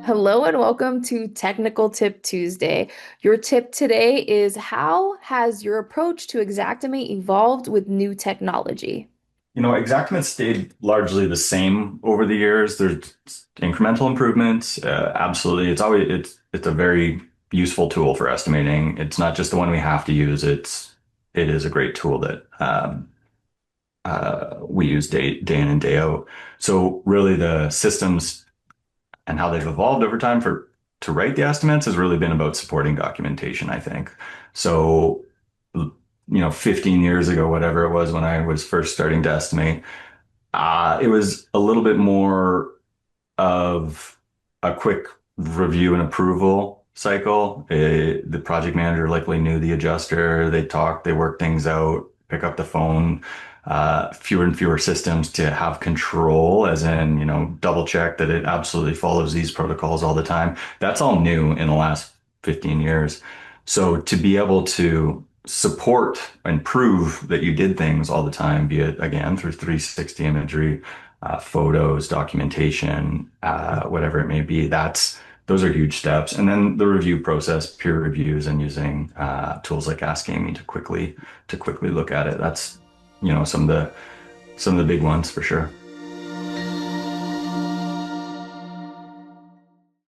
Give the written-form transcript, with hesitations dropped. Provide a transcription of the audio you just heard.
Hello and welcome to Technical Tip Tuesday. Your tip today is how has your approach to Xactimate evolved with new technology? Xactimate stayed largely the same over the years. There's incremental improvements. Absolutely. It's a very useful tool for estimating. It's not just the one we have to use. It is a great tool that we use day in and day out. So really the systems and how they've evolved over time for to write the estimates has really been about supporting documentation, I think. So, 15 years ago, whatever it was when I was first starting to estimate, it was a little bit more of a quick review and approval cycle. The project manager likely knew the adjuster. They talked, they worked things out, pick up the phone. Fewer and fewer systems to have control, as in, double check that it absolutely follows these protocols all the time. That's all new in the last 15 years. So to be able to support and prove that you did things all the time, be it again through 360 imagery, photos, documentation, whatever it may be. Those are huge steps. And then the review process, peer reviews, and using tools like Xactimate to quickly look at it. That's some of the big ones for sure.